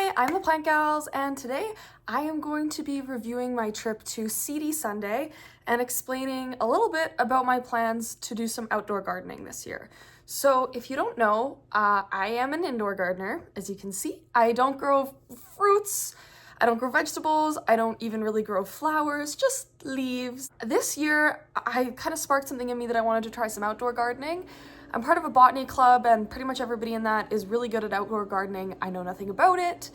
Hi, I'm the Plant Gals, and today I am going to be reviewing my trip to Seedy Sunday and explaining a little bit about my plans to do some outdoor gardening this year. So if you don't know, I am an indoor gardener. As you can see, I don't grow fruits, I don't grow vegetables, I don't even really grow flowers, just leaves. This year, I kind of sparked something in me that I wanted to try some outdoor gardening. I'm part of a botany club, and pretty much everybody in that is really good at outdoor gardening. I know nothing about it.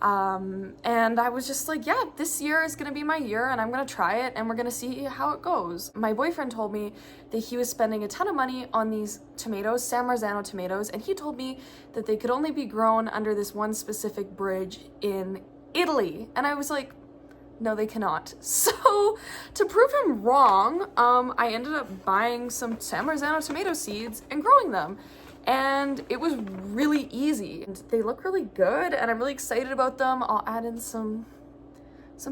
And I was just like, yeah, this year is gonna be my year and I'm gonna try it and we're gonna see how it goes. My boyfriend told me that he was spending a ton of money on these tomatoes, San Marzano tomatoes, and he told me that they could only be grown under this one specific bridge in Italy. And I was like, no, they cannot. So to prove him wrong, I ended up buying some San Marzano tomato seeds and growing them. And it was really easy. And they look really good and I'm really excited about them. I'll add in some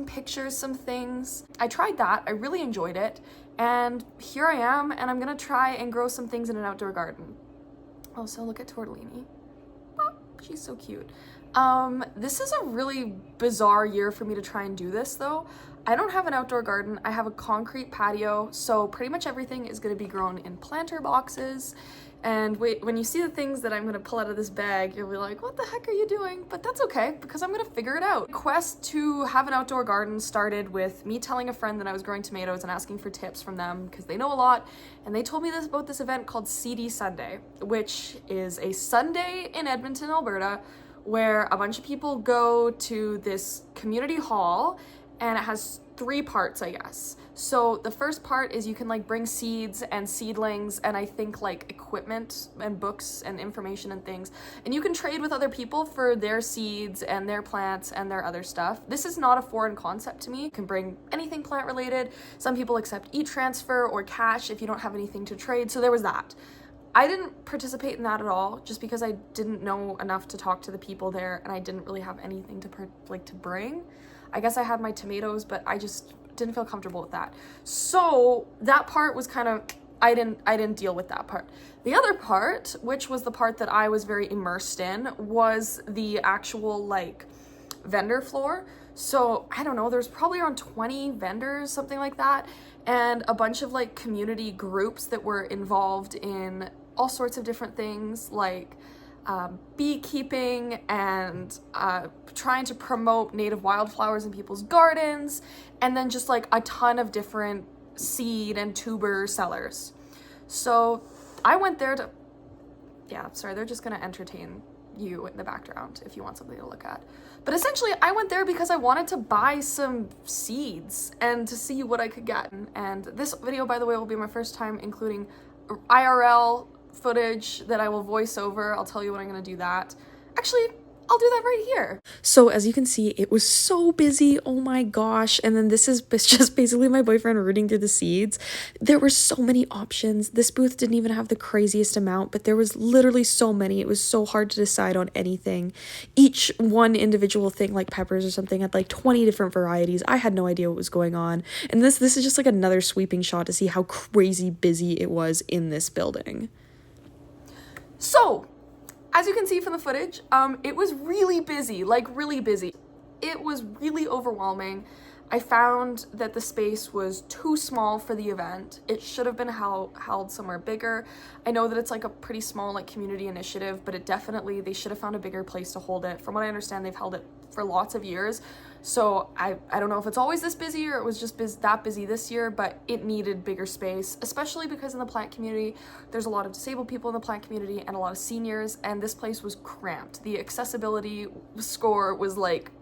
pictures, some things. I tried that, I really enjoyed it. And here I am, and I'm gonna try and grow some things in an outdoor garden. Also, look at Tortellini. Oh, she's so cute. This is a really bizarre year for me to try and do this though. I don't have an outdoor garden, I have a concrete patio, so pretty much everything is gonna be grown in planter boxes. And when you see the things that I'm gonna pull out of this bag, you'll be like, what the heck are you doing? But that's okay, because I'm gonna figure it out. The quest to have an outdoor garden started with me telling a friend that I was growing tomatoes and asking for tips from them, because they know a lot. And they told me about this event called Seedy Sunday, which is a Sunday in Edmonton, Alberta, where a bunch of people go to this community hall, and it has 3 parts, I guess. So the first part is you can like bring seeds and seedlings and I think like equipment and books and information and things, and you can trade with other people for their seeds and their plants and their other stuff. This is not a foreign concept to me. You can bring anything plant related. Some people accept e-transfer or cash if you don't have anything to trade, so there was that. I didn't participate in that at all, just because I didn't know enough to talk to the people there and I didn't really have anything to bring. I guess I had my tomatoes, but I just didn't feel comfortable with that. So that part was kind of, I didn't deal with that part. The other part, which was the part that I was very immersed in, was the actual like vendor floor. So I don't know, there's probably around 20 vendors, something like that, and a bunch of like community groups that were involved in all sorts of different things, like beekeeping and trying to promote native wildflowers in people's gardens, and then just like a ton of different seed and tuber sellers. So I went there to, yeah, sorry, they're just gonna entertain you in the background if you want something to look at. But essentially I went there because I wanted to buy some seeds and to see what I could get. And this video, by the way, will be my first time including IRL footage that I will voice over. I'll tell you when I'm gonna do that. Actually, I'll do that right here. So as you can see, it was so busy, oh my gosh. And then this is just basically my boyfriend rooting through the seeds. There were so many options. This booth didn't even have the craziest amount, but there was literally so many. It was so hard to decide on anything. Each one individual thing, like peppers or something, had like 20 different varieties. I had no idea what was going on. And this is just like another sweeping shot to see how crazy busy it was in this building. So, as you can see from the footage, it was really busy, like really busy. It was really overwhelming. I found that the space was too small for the event. It should have been held somewhere bigger. I know that it's like a pretty small like community initiative, but they should have found a bigger place to hold it. From what I understand, they've held it for lots of years. So I don't know if it's always this busy or it was just that busy this year, but it needed bigger space, especially because in the plant community, there's a lot of disabled people in the plant community and a lot of seniors, and this place was cramped. The accessibility score was like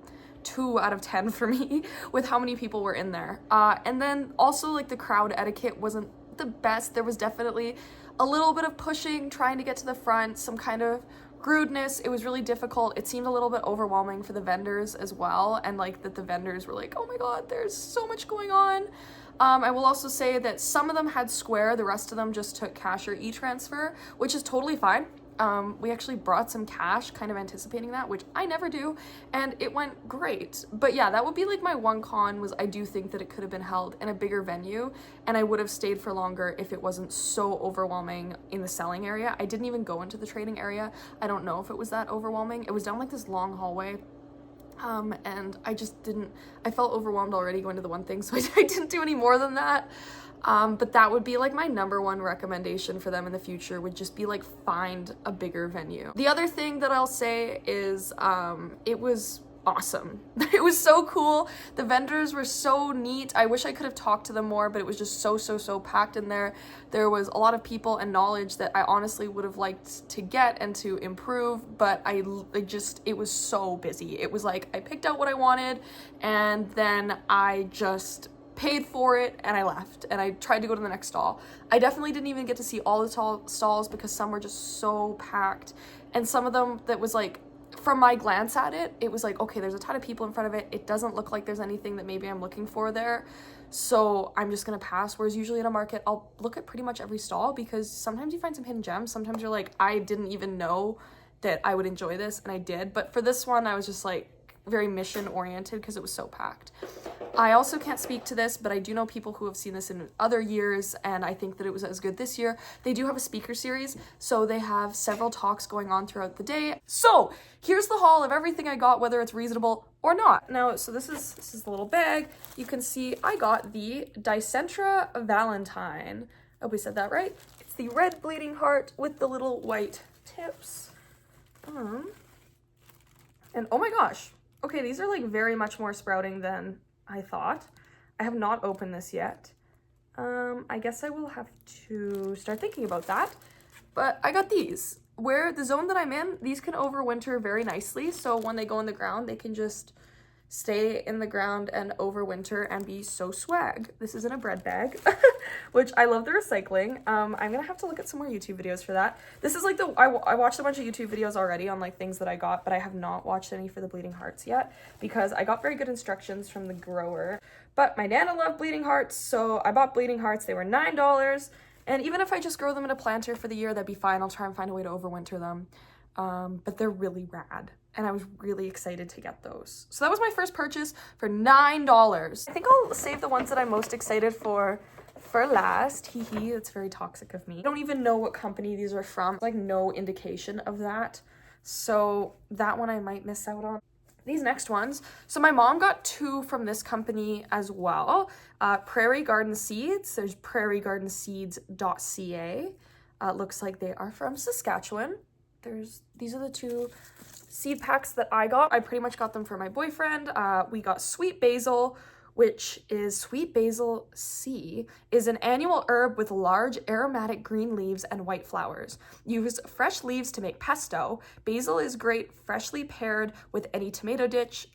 2 out of 10 for me with how many people were in there. And then also like the crowd etiquette wasn't the best. There was definitely a little bit of pushing, trying to get to the front, some kind of rudeness. It was really difficult. It seemed a little bit overwhelming for the vendors as well, and like that the vendors were like, oh my god, there's so much going on. I will also say that some of them had Square, the rest of them just took cash or e-transfer, which is totally fine. We actually brought some cash, kind of anticipating that, which I never do, and it went great. But yeah, that would be like my one con, was I do think that it could have been held in a bigger venue, and I would have stayed for longer if it wasn't so overwhelming in the selling area. I didn't even go into the trading area. I don't know if it was that overwhelming. It was down like this long hallway. And I felt overwhelmed already going to the one thing, so I didn't do any more than that. But that would be like my number one recommendation for them in the future, would just be like find a bigger venue. The other thing that I'll say is it was awesome. It was so cool. The vendors were so neat. I wish I could have talked to them more, but it was just so packed in there. There was a lot of people and knowledge that I honestly would have liked to get and to improve, but it was so busy. It was like I picked out what I wanted and then I just paid for it and I left and I tried to go to the next stall. I definitely didn't even get to see all the stalls because some were just so packed, and some of them that was like, from my glance at it, it was like, okay, there's a ton of people in front of it. It doesn't look like there's anything that maybe I'm looking for there. So I'm just gonna pass. Whereas usually in a market, I'll look at pretty much every stall because sometimes you find some hidden gems. Sometimes you're like, I didn't even know that I would enjoy this, and I did. But for this one, I was just like very mission oriented because it was so packed. I also can't speak to this, but I do know people who have seen this in other years, and I think that it was as good this year. They do have a speaker series, so they have several talks going on throughout the day. So here's the haul of everything I got, whether it's reasonable or not. Now, so this is the little bag. You can see I got the Dicentra Valentine. I hope we said that right. It's the red bleeding heart with the little white tips. And oh my gosh. Okay, these are like very much more sprouting than I thought. I have not opened this yet. I guess I will have to start thinking about that. But I got these. Where the zone that I'm in, these can overwinter very nicely. So when they go in the ground, they can just stay in the ground and overwinter and be so swag. This is in a bread bag, which I love the recycling. I'm gonna have to look at some more YouTube videos for that. This is like I watched a bunch of YouTube videos already on like things that I got, but I have not watched any for the bleeding hearts yet because I got very good instructions from the grower. But my Nana loved bleeding hearts, so I bought bleeding hearts. They were $9. And even if I just grow them in a planter for the year, that'd be fine. I'll try and find a way to overwinter them. But they're really rad, and I was really excited to get those. So that was my first purchase for $9. I think I'll save the ones that I'm most excited for last. Hee hee, it's very toxic of me. I don't even know what company these are from. Like no indication of that. So that one I might miss out on. These next ones. So my mom got two from this company as well. Prairie Garden Seeds. There's prairiegardenseeds.ca. Looks like they are from Saskatchewan. These are the two seed packs that I got. I pretty much got them for my boyfriend. We got sweet basil, which is sweet basil C, is an annual herb with large aromatic green leaves and white flowers. Use fresh leaves to make pesto. Basil is great freshly paired with any tomato dish,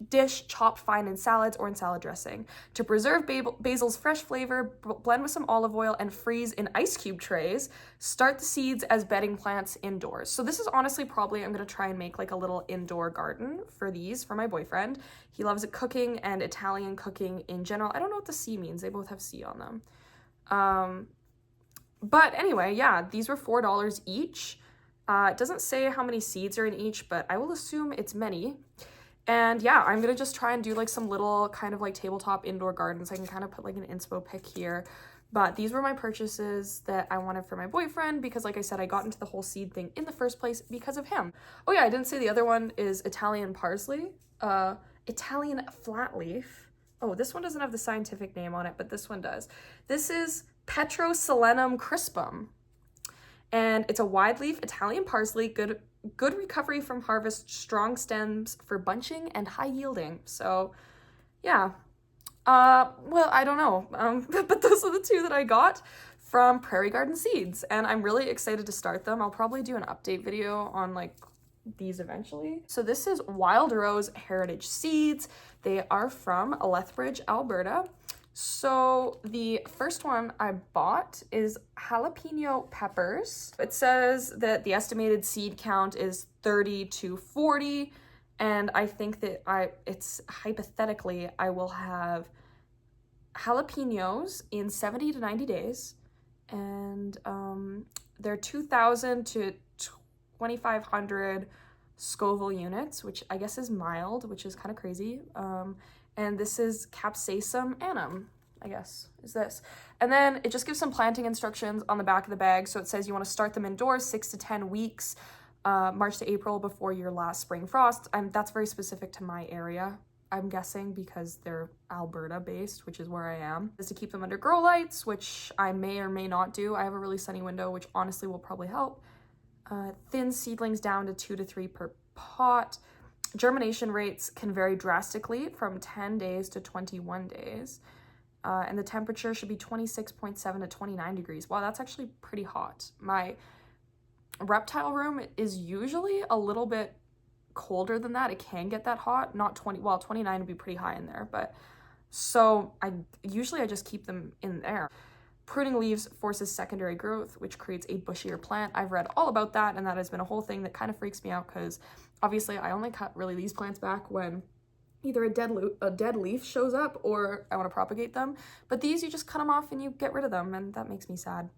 chopped fine in salads or in salad dressing. To preserve basil's fresh flavor, blend with some olive oil and freeze in ice cube trays. Start the seeds as bedding plants indoors. So this is honestly probably, I'm gonna try and make like a little indoor garden for these for my boyfriend. He loves cooking and Italian cooking in general. I don't know what the C means. They both have C on them. But anyway, yeah, these were $4 each. It doesn't say how many seeds are in each, but I will assume it's many. And yeah, I'm gonna just try and do like some little kind of like tabletop indoor gardens. I can kind of put like an inspo pic here. But these were my purchases that I wanted for my boyfriend because like I said, I got into the whole seed thing in the first place because of him. Oh yeah, I didn't say the other one is Italian parsley. Italian flatleaf. Oh, this one doesn't have the scientific name on it, but this one does. This is Petroselenum crispum. And it's a wide leaf Italian parsley, good recovery from harvest, strong stems for bunching and high yielding. So yeah. Well, I don't know. But those are the two that I got from Prairie Garden Seeds, and I'm really excited to start them. I'll probably do an update video on like these eventually. So this is Wild Rose Heritage Seeds. They are from Lethbridge, Alberta. So the first one I bought is jalapeno peppers. It says that the estimated seed count is 30 to 40, and I think that it's hypothetically I will have jalapenos in 70 to 90 days, and they're 2,000 to 2,500 Scoville units, which I guess is mild, which is kind of crazy. And this is Capsicum annum, I guess, is this. And then it just gives some planting instructions on the back of the bag. So it says you want to start them indoors 6 to 10 weeks. March to April before your last spring frost. That's very specific to my area, I'm guessing, because they're Alberta based, which is where I am. Is to keep them under grow lights, which I may or may not do. I have a really sunny window, which honestly will probably help. Thin seedlings down to 2 to 3 per pot. Germination rates can vary drastically from 10 days to 21 days. And the temperature should be 26.7 to 29 degrees. Wow, that's actually pretty hot. My reptile room is usually a little bit colder than that. It can get that hot. Not 20, well, 29 would be pretty high in there, but so I just keep them in there. Pruning leaves forces secondary growth, which creates a bushier plant. I've read all about that, and that has been a whole thing that kind of freaks me out because obviously I only cut really these plants back when either a dead leaf shows up or I want to propagate them. But these, you just cut them off and you get rid of them, and that makes me sad.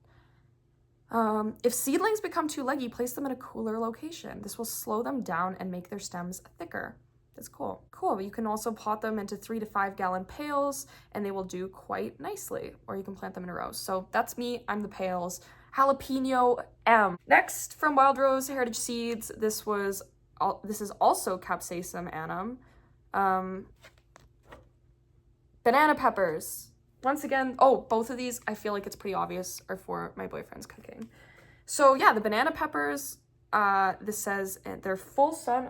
If seedlings become too leggy, place them in a cooler location. This will slow them down and make their stems thicker. That's cool. Cool. You can also pot them into 3 to 5 gallon pails and they will do quite nicely, or you can plant them in a row. So that's me. I'm the pails. Jalapeno M. Next, from Wild Rose Heritage Seeds, this is also Capsicum annum. Banana peppers. Once again, both of these, I feel like it's pretty obvious, are for my boyfriend's cooking. So yeah, the banana peppers, this says they're full sun.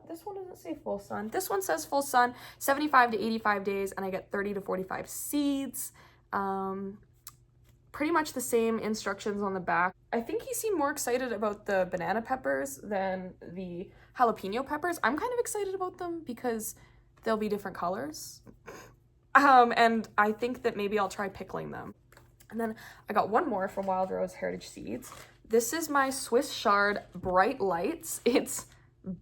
This one doesn't say full sun. This one says full sun, 75 to 85 days, and I get 30 to 45 seeds. Pretty much the same instructions on the back. I think he seemed more excited about the banana peppers than the jalapeno peppers. I'm kind of excited about them because they'll be different colors. And I think that maybe I'll try pickling them. And then I got one more from Wild Rose Heritage Seeds. This is my Swiss Chard Bright Lights. It's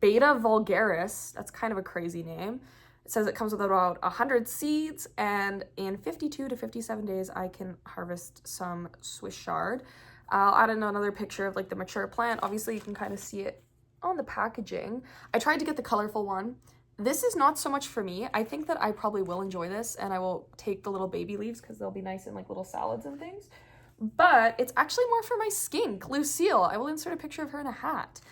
Beta vulgaris. That's kind of a crazy name. It says it comes with about 100 seeds, and in 52 to 57 days, I can harvest some Swiss Chard. I'll add in another picture of like the mature plant. Obviously, you can kind of see it on the packaging. I tried to get the colorful one. This is not so much for me. I think that I probably will enjoy this, and I will take the little baby leaves because they'll be nice in like little salads and things. But it's actually more for my skink, Lucille. I will insert a picture of her in a hat.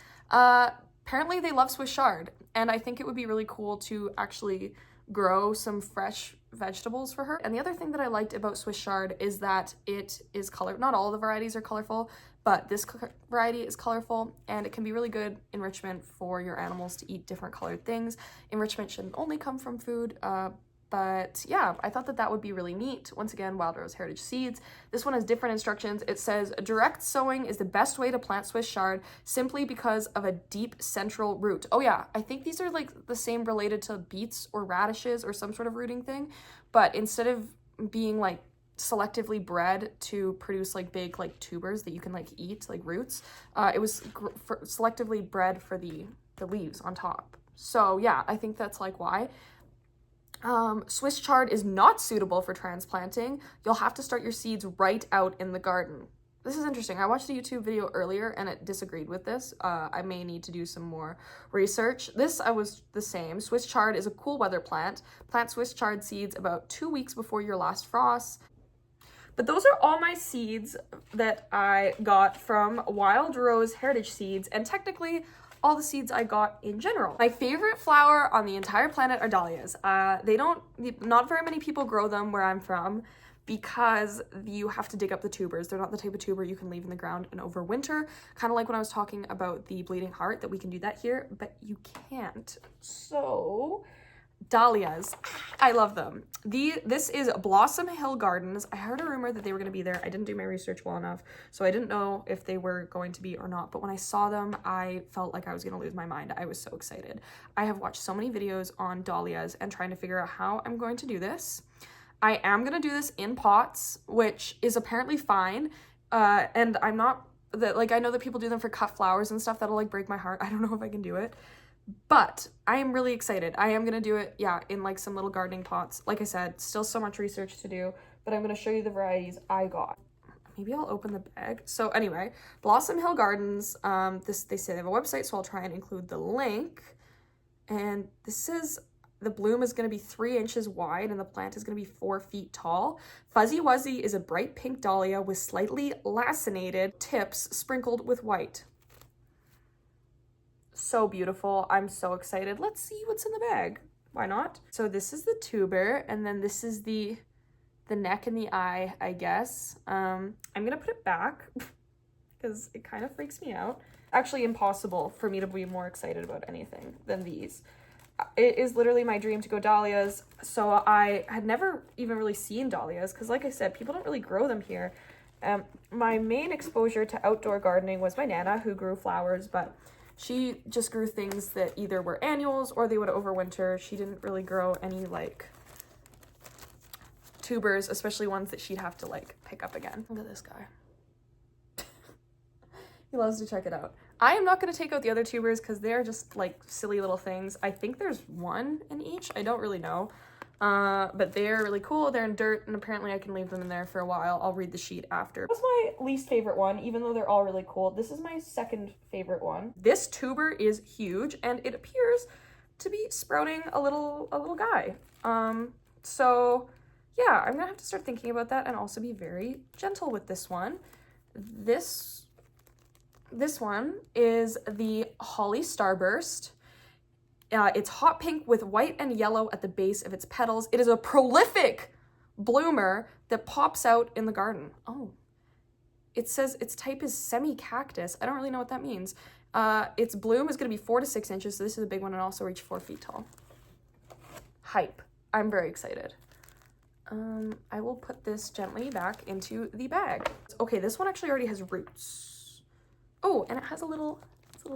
Apparently they love Swiss Chard, and I think it would be really cool to actually grow some fresh vegetables for her. And the other thing that I liked about Swiss Chard is that it is color. Not all the varieties are colorful, but this variety is colorful, and it can be really good enrichment for your animals to eat different colored things. Enrichment shouldn't only come from food, but yeah, I thought that that would be really neat. Once again, Wild Rose Heritage Seeds. This one has different instructions. It says direct sowing is the best way to plant Swiss Chard simply because of a deep central root. Oh yeah, I think these are like the same related to beets or radishes or some sort of rooting thing, but instead of being like selectively bred to produce like big like tubers that you can like eat, like roots, it was selectively bred for the leaves on top. So yeah, I think that's like why. Swiss Chard is not suitable for transplanting. You'll have to start your seeds right out in the garden. This is interesting. I watched a YouTube video earlier and it disagreed with this. I may need to do some more research. I was the same. Swiss Chard is a cool weather plant. Plant Swiss Chard seeds about 2 weeks before your last frost. But those are all my seeds that I got from Wild Rose Heritage Seeds, and technically all the seeds I got in general. My favorite flower on the entire planet are dahlias. Not very many people grow them where I'm from because you have to dig up the tubers. They're not the type of tuber you can leave in the ground and overwinter. Kind of like when I was talking about the bleeding heart, that we can do that here, but you can't. So dahlias, I love them. This is Blossom Hill Gardens. I heard a rumor that they were going to be there. I didn't do my research well enough, so I didn't know if they were going to be or not, but when I saw them, I felt like I was going to lose my mind. I was so excited. I have watched so many videos on dahlias and trying to figure out how I'm going to do this. I am going to do this in pots, which is apparently fine, and I'm not, I know that people do them for cut flowers and stuff. That'll like break my heart. I don't know if I can do it. But I am really excited. I am going to do it, yeah, in like some little gardening pots. Like I said, still so much research to do, but I'm going to show you the varieties I got. Maybe I'll open the bag. So anyway, Blossom Hill Gardens, they say they have a website, so I'll try and include the link. And this says the bloom is going to be 3 inches wide and the plant is going to be 4 feet tall. Fuzzy Wuzzy is a bright pink dahlia with slightly lacinated tips sprinkled with white. So beautiful. I'm so excited. Let's see what's in the bag. Why not? So this is the tuber, and then this is the neck and the eye, I guess. I'm gonna put it back because it kind of freaks me out. Actually impossible for me to be more excited about anything than these. It is literally my dream to go dahlias. So I had never even really seen dahlias because, like I said, people don't really grow them here. My main exposure to outdoor gardening was my Nana, who grew flowers, but she just grew things that either were annuals or they would overwinter. She didn't really grow any like tubers, especially ones that she'd have to like pick up again. Look at this guy. He loves to check it out. I am not going to take out the other tubers because they're just like silly little things. I think there's one in each. I don't really know. But they're really cool. They're in dirt, and apparently I can leave them in there for a while. I'll read the sheet after. That's my least favorite one, even though they're all really cool. This is my second favorite one. This tuber is huge, and it appears to be sprouting a little guy. So yeah, I'm gonna have to start thinking about that and also be very gentle with this one. This one is the Holly Starburst. It's hot pink with white and yellow at the base of its petals. It is a prolific bloomer that pops out in the garden. Oh, it says its type is semi-cactus. I don't really know what that means. Its bloom is going to be 4 to 6 inches, so this is a big one, and also reach 4 feet tall. Hype. I'm very excited. I will put this gently back into the bag. Okay, this one actually already has roots. Oh, and it has its little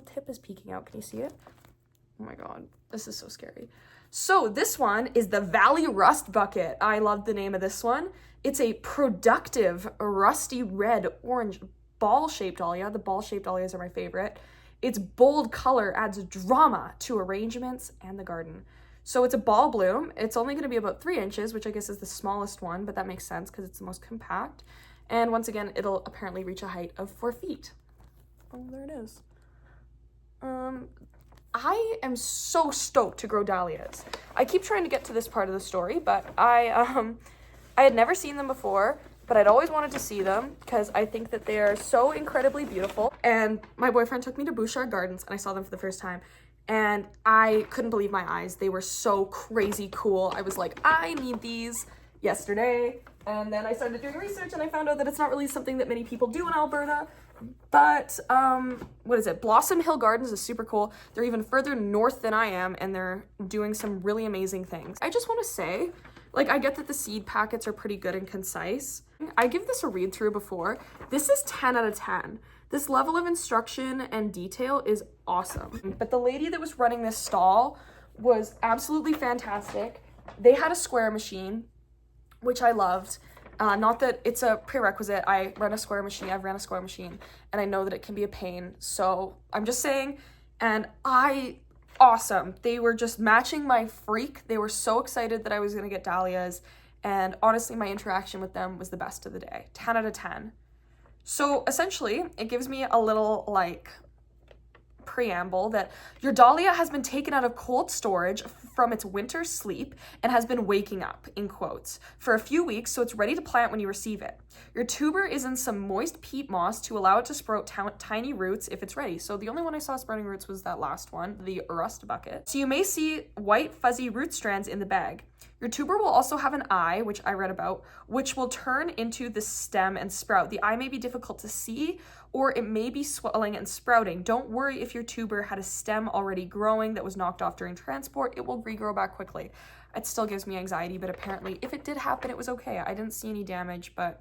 tip is peeking out. Can you see it? Oh my god, this is so scary. So this one is the Valley Rust Bucket. I love the name of this one. It's a productive rusty red orange ball-shaped dahlia. The ball-shaped dahlias are my favorite. Its bold color adds drama to arrangements and the garden. So it's a ball bloom. It's only going to be about 3 inches, which I guess is the smallest one, but that makes sense because it's the most compact. And once again, it'll apparently reach a height of 4 feet. Oh, there it is. I am so stoked to grow dahlias. I keep trying to get to this part of the story, but I had never seen them before, but I'd always wanted to see them because I think that they are so incredibly beautiful. And my boyfriend took me to Bouchard Gardens and I saw them for the first time. And I couldn't believe my eyes. They were so crazy cool. I was like, I need these yesterday. And then I started doing research and I found out that it's not really something that many people do in Alberta. But, what is it? Blossom Hill Gardens is super cool. They're even further north than I am, and they're doing some really amazing things. I just want to say, like, I get that the seed packets are pretty good and concise. I give this a read through before. This is 10 out of 10. This level of instruction and detail is awesome. But the lady that was running this stall was absolutely fantastic. They had a square machine, which I loved. Not that it's a prerequisite. I've ran a square machine, and I know that it can be a pain. So I'm just saying, and awesome. They were just matching my freak. They were so excited that I was gonna get dahlias, and honestly, my interaction with them was the best of the day. 10 out of 10. So essentially, it gives me a little like preamble that your dahlia has been taken out of cold storage from its winter sleep and has been waking up, in quotes, for a few weeks, so it's ready to plant when you receive it. Your tuber is in some moist peat moss to allow it to sprout tiny roots if it's ready. So the only one I saw sprouting roots was that last one, the rust bucket. So you may see white fuzzy root strands in the bag. Your tuber will also have an eye, which I read about, which will turn into the stem and sprout. The eye may be difficult to see, or it may be swelling and sprouting. Don't worry if your tuber had a stem already growing that was knocked off during transport. It will regrow back quickly. It still gives me anxiety, but apparently if it did happen, it was okay. I didn't see any damage, but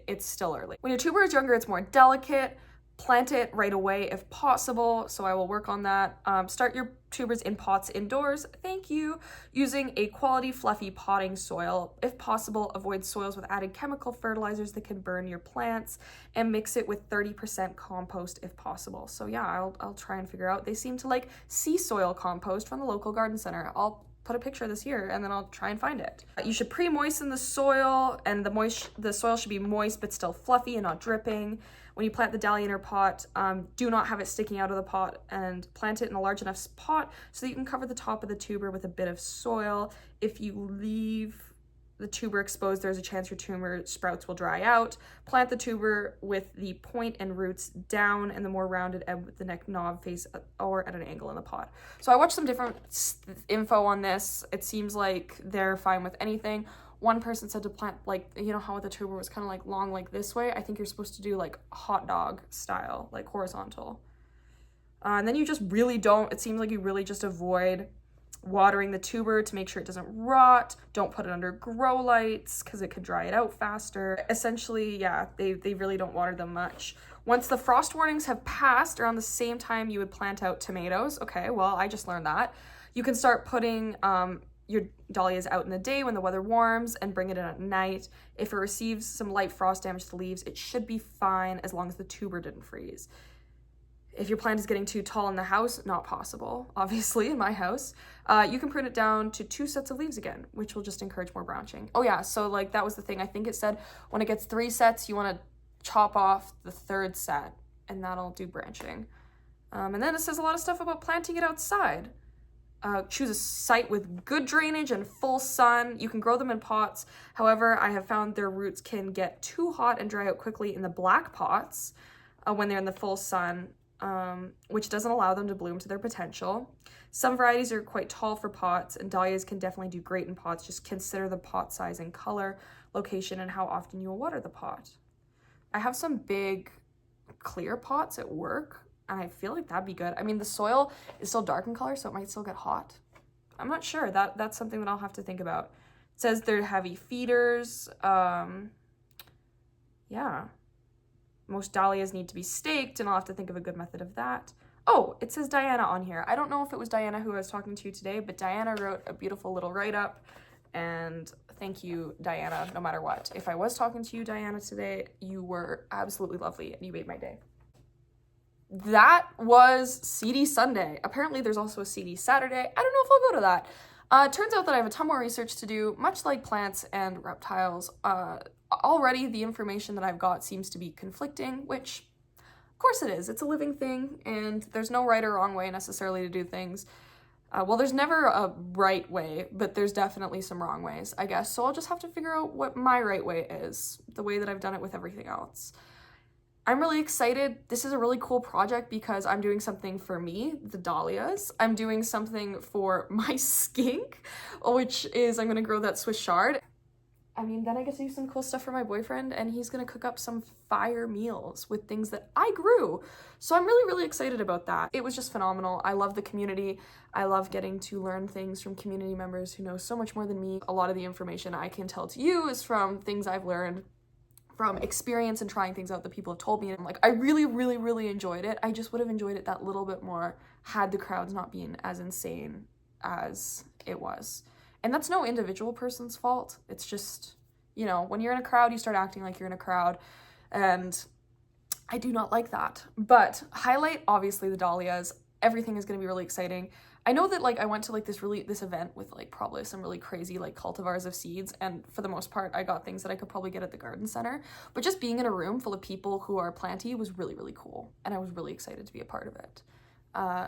it's still early. When your tuber is younger, it's more delicate. Plant it right away if possible, so I will work on that. Start your tubers in pots indoors, thank you, using a quality fluffy potting soil. If possible, avoid soils with added chemical fertilizers that can burn your plants, and mix it with 30% compost if possible. So yeah, I'll try and figure out. They seem to like sea soil compost from the local garden center. I'll put a picture of this here and then I'll try and find it. You should pre-moisten the soil, and the soil should be moist but still fluffy and not dripping. When you plant the dahlia in your pot, do not have it sticking out of the pot, and plant it in a large enough pot so that you can cover the top of the tuber with a bit of soil. If you leave the tuber exposed, there's a chance your tuber sprouts will dry out. Plant the tuber with the point and roots down and the more rounded end with the neck knob face or at an angle in the pot. So I watched some different info on this. It seems like they're fine with anything. One person said to plant, like, you know how the tuber was kind of like long like this way? I think you're supposed to do like hot dog style, like horizontal. And then you just really don't, it seems like you really just avoid watering the tuber to make sure it doesn't rot. Don't put it under grow lights because it could dry it out faster. Essentially, yeah, they really don't water them much. Once the frost warnings have passed, around the same time you would plant out tomatoes. Okay, well, I just learned that. You can start putting your dahlias out in the day when the weather warms and bring it in at night. If it receives some light frost damage to the leaves, it should be fine as long as the tuber didn't freeze. If your plant is getting too tall in the house, not possible, obviously, in my house, you can prune it down to 2 sets of leaves again, which will just encourage more branching. Oh yeah, so like that was the thing. I think it said when it gets 3 sets, you want to chop off the 3rd set, and that'll do branching. And then it says a lot of stuff about planting it outside. Choose a site with good drainage and full sun. You can grow them in pots. However, I have found their roots can get too hot and dry out quickly in the black pots when they're in the full sun. Which doesn't allow them to bloom to their potential. Some varieties are quite tall for pots, and dahlias can definitely do great in pots. Just consider the pot size and color, location, and how often you will water the pot. I have some big clear pots at work, and I feel like that'd be good. I mean, the soil is still dark in color, so it might still get hot. I'm not sure. That's something that I'll have to think about. It says they're heavy feeders. Yeah. Most dahlias need to be staked, and I'll have to think of a good method of that. Oh, it says Diana on here. I don't know if it was Diana who I was talking to today, but Diana wrote a beautiful little write-up, and thank you, Diana, no matter what. If I was talking to you, Diana, today, you were absolutely lovely, and you made my day. That was Seedy Sunday. Apparently, there's also a Seedy Saturday. I don't know if I'll go to that. It turns out that I have a ton more research to do, much like plants and reptiles. Already the information that I've got seems to be conflicting, which of course it is. It's a living thing, and there's no right or wrong way necessarily to do things. Well, there's never a right way, but there's definitely some wrong ways, I guess. So I'll just have to figure out what my right way is, the way that I've done it with everything else. I'm really excited. This is a really cool project because I'm doing something for me, the dahlias. I'm doing something for my skink, which is I'm gonna grow that Swiss chard. I mean, then I get to do some cool stuff for my boyfriend, and he's gonna cook up some fire meals with things that I grew. So I'm really, really excited about that. It was just phenomenal. I love the community. I love getting to learn things from community members who know so much more than me. A lot of the information I can tell to you is from things I've learned from experience and trying things out that people have told me. And like, I really, really, really enjoyed it. I just would have enjoyed it that little bit more had the crowds not been as insane as it was. And that's no individual person's fault. It's just, you know, when you're in a crowd, you start acting like you're in a crowd. And I do not like that. But highlight, obviously, the dahlias. Everything is going to be really exciting. I know that, like, I went to, like, this event with, like, probably some really crazy, like, cultivars of seeds. And for the most part, I got things that I could probably get at the garden center. But just being in a room full of people who are planty was really, really cool. And I was really excited to be a part of it.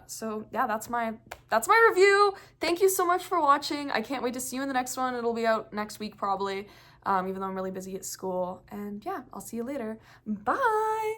So yeah, that's my review. Thank you so much for watching. I can't wait to see you in the next one. It'll be out next week probably, even though I'm really busy at school. And yeah, I'll see you later. Bye!